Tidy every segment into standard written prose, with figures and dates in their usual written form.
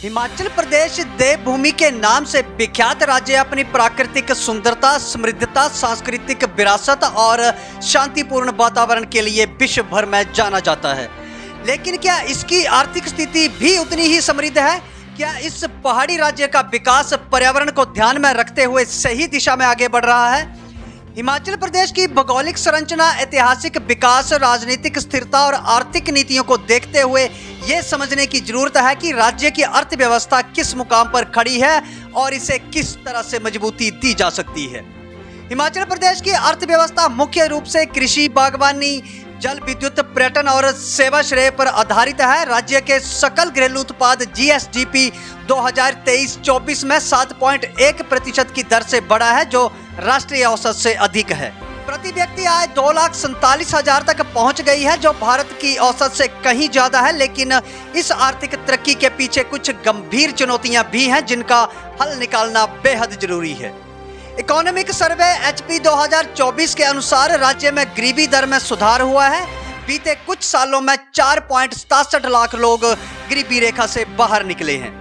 हिमाचल प्रदेश देवभूमि के नाम से विख्यात राज्य अपनी प्राकृतिक सुंदरता, समृद्धता, सांस्कृतिक विरासत और शांतिपूर्ण वातावरण के लिए विश्व भर में जाना जाता है। लेकिन क्या इसकी आर्थिक स्थिति भी उतनी ही समृद्ध है? क्या इस पहाड़ी राज्य का विकास पर्यावरण को ध्यान में रखते हुए सही दिशा में आगे बढ़ रहा है? हिमाचल प्रदेश की भौगोलिक संरचना, ऐतिहासिक विकास, राजनीतिक स्थिरता और आर्थिक नीतियों को देखते हुए ये समझने की जरूरत है कि राज्य की अर्थव्यवस्था किस मुकाम पर खड़ी है और इसे किस तरह से मजबूती दी जा सकती है। हिमाचल प्रदेश की अर्थव्यवस्था मुख्य रूप से कृषि, बागवानी, जल विद्युत, पर्यटन और सेवा श्रेय पर आधारित है। राज्य के सकल घरेलू उत्पाद GSDP 2023-24 में 7.1% की दर से बढ़ा है, जो राष्ट्रीय औसत से अधिक है। प्रति व्यक्ति आय 2,47,000 तक पहुंच गई है, जो भारत की औसत से कहीं ज्यादा है। लेकिन इस आर्थिक तरक्की के पीछे कुछ गंभीर चुनौतियां भी हैं, जिनका हल निकालना बेहद जरूरी है। इकोनॉमिक सर्वे HP 2024 के अनुसार राज्य में गरीबी दर में सुधार हुआ है। बीते कुछ सालों में 4.67 लाख लोग गरीबी रेखा से बाहर निकले हैं।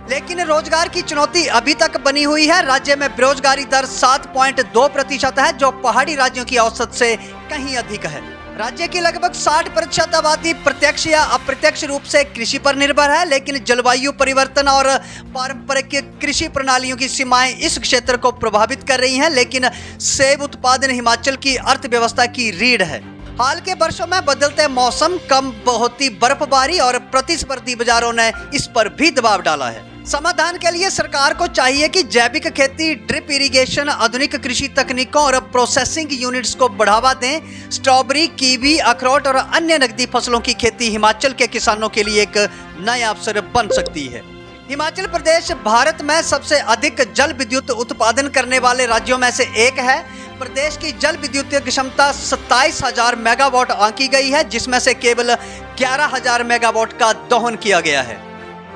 लेकिन रोजगार की चुनौती अभी तक बनी हुई है। राज्य में बेरोजगारी दर 7.2% है, जो पहाड़ी राज्यों की औसत से कहीं अधिक है। राज्य की लगभग 60% आबादी प्रत्यक्ष या अप्रत्यक्ष रूप से कृषि पर निर्भर है, लेकिन जलवायु परिवर्तन और पारंपरिक कृषि प्रणालियों की सीमाएं इस क्षेत्र को प्रभावित कर रही हैं। लेकिन सेब उत्पादन हिमाचल की अर्थव्यवस्था की रीढ़ है। हाल के वर्षों में बदलते मौसम, कम बहुती बर्फबारी और प्रतिस्पर्धी बाजारों ने इस पर भी दबाव डाला है। समाधान के लिए सरकार को चाहिए कि जैविक खेती, ड्रिप इरिगेशन, आधुनिक कृषि तकनीकों और प्रोसेसिंग यूनिट्स को बढ़ावा दें। स्ट्रॉबेरी, कीवी, अखरोट और अन्य नकदी फसलों की खेती हिमाचल के किसानों के लिए एक नया अवसर बन सकती है। हिमाचल प्रदेश भारत में सबसे अधिक जल विद्युत उत्पादन करने वाले राज्यों में से एक है। प्रदेश की जल विद्युत क्षमता 27,000 मेगावाट आंकी गई है, जिसमें से केवल 11,000 मेगावाट का दोहन किया गया है।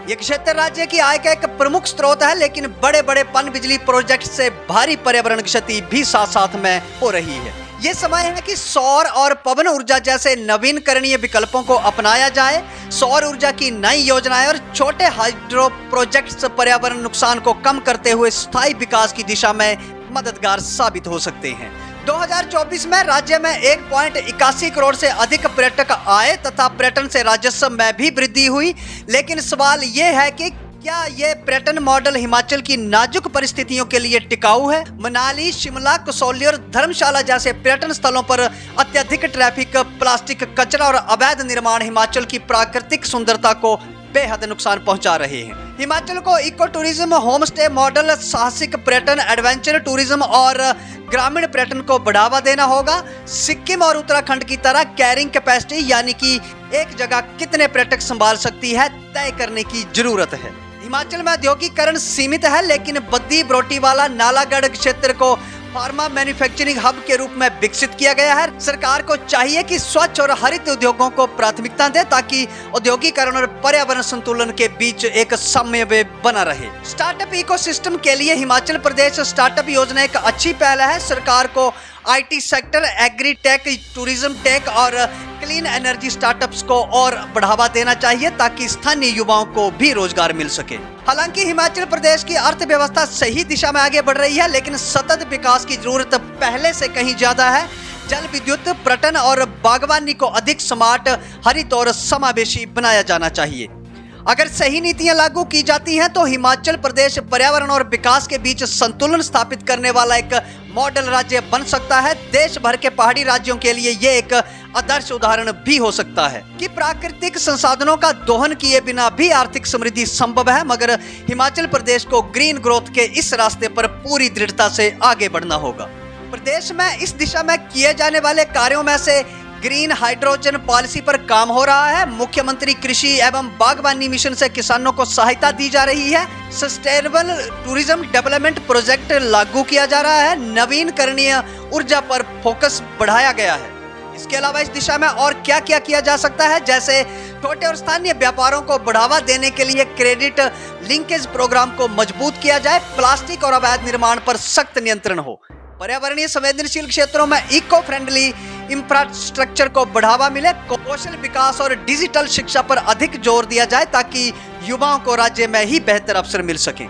ये क्षेत्र राज्य की आय का एक प्रमुख स्रोत है, लेकिन बड़े बड़े पनबिजली प्रोजेक्ट से भारी पर्यावरण क्षति भी साथ साथ में हो रही है। ये समय है कि सौर और पवन ऊर्जा जैसे नवीनकरणीय विकल्पों को अपनाया जाए। सौर ऊर्जा की नई योजनाएं और छोटे हाइड्रो प्रोजेक्ट्स पर्यावरण नुकसान को कम करते हुए स्थायी विकास की दिशा में मददगार साबित हो सकते हैं। 2024 में राज्य में 1.81 करोड़ से अधिक पर्यटक आए तथा पर्यटन से राजस्व में भी वृद्धि हुई। लेकिन सवाल ये है कि क्या ये पर्यटन मॉडल हिमाचल की नाजुक परिस्थितियों के लिए टिकाऊ है? मनाली, शिमला, कसौली और धर्मशाला जैसे पर्यटन स्थलों पर अत्यधिक ट्रैफिक, प्लास्टिक कचरा और अवैध निर्माण हिमाचल की प्राकृतिक सुंदरता को बेहद नुकसान पहुंचा रहे हैं। हिमाचल को eco tourism, home stay model, साहसिक पर्यटन, एडवेंचर टूरिज्म और ग्रामीण पर्यटन को बढ़ावा देना होगा। सिक्किम और उत्तराखंड की तरह कैरिंग कैपेसिटी, यानी कि एक जगह कितने पर्यटक संभाल सकती है, तय करने की जरूरत है। हिमाचल में औद्योगिकरण सीमित है, लेकिन बद्दी, बरोटीवाला, नालागढ़ क्षेत्र को फार्मा मैन्युफैक्चरिंग हब के रूप में विकसित किया गया है। सरकार को चाहिए कि स्वच्छ और हरित उद्योगों को प्राथमिकता दे, ताकि औद्योगिकरण और पर्यावरण संतुलन के बीच एक समन्वय बना रहे। स्टार्टअप इकोसिस्टम के लिए हिमाचल प्रदेश स्टार्टअप योजना एक अच्छी पहल है। सरकार को IT sector, agri tech, tourism tech और क्लीन एनर्जी स्टार्टअप्स को और बढ़ावा देना चाहिए, ताकि स्थानीय युवाओं को भी रोजगार मिल सके। हालांकि हिमाचल प्रदेश की अर्थव्यवस्था सही दिशा में आगे बढ़ रही है, लेकिन सतत विकास की जरूरत पहले से कहीं ज्यादा है। जल विद्युत, पर्यटन और बागवानी को अधिक स्मार्ट, हरित और समावेशी बनाया जाना चाहिए। अगर सही नीतियां लागू की जाती हैं तो हिमाचल प्रदेश पर्यावरण और विकास के बीच संतुलन स्थापित करने वाला एक मॉडल राज्य बन सकता है। देश भर के पहाड़ी राज्यों के लिए ये एक आदर्श उदाहरण भी हो सकता है कि प्राकृतिक संसाधनों का दोहन किए बिना भी आर्थिक समृद्धि संभव है। मगर हिमाचल प्रदेश को ग्रीन ग्रोथ के इस रास्ते पर पूरी दृढ़ता से आगे बढ़ना होगा। प्रदेश में इस दिशा में किए जाने वाले कार्यों में से ग्रीन हाइड्रोजन पॉलिसी पर काम हो रहा है। मुख्यमंत्री कृषि एवं बागवानी मिशन से किसानों को सहायता दी जा रही है। सस्टेनेबल टूरिज्म डेवलपमेंट प्रोजेक्ट लागू किया जा रहा है। नवीनकरणीय ऊर्जा पर फोकस बढ़ाया गया है। इसके अलावा इस दिशा में और क्या क्या किया जा सकता है, जैसे छोटे और स्थानीय व्यापारों को बढ़ावा देने के लिए क्रेडिट लिंकेज प्रोग्राम को मजबूत किया जाए। प्लास्टिक और अवैध निर्माण पर सख्त नियंत्रण हो। पर्यावरणीय संवेदनशील क्षेत्रों में इको फ्रेंडली इंफ्रास्ट्रक्चर को बढ़ावा मिले, कौशल विकास और डिजिटल शिक्षा पर अधिक जोर दिया जाए ताकि युवाओं को राज्य में ही बेहतर अवसर मिल सके।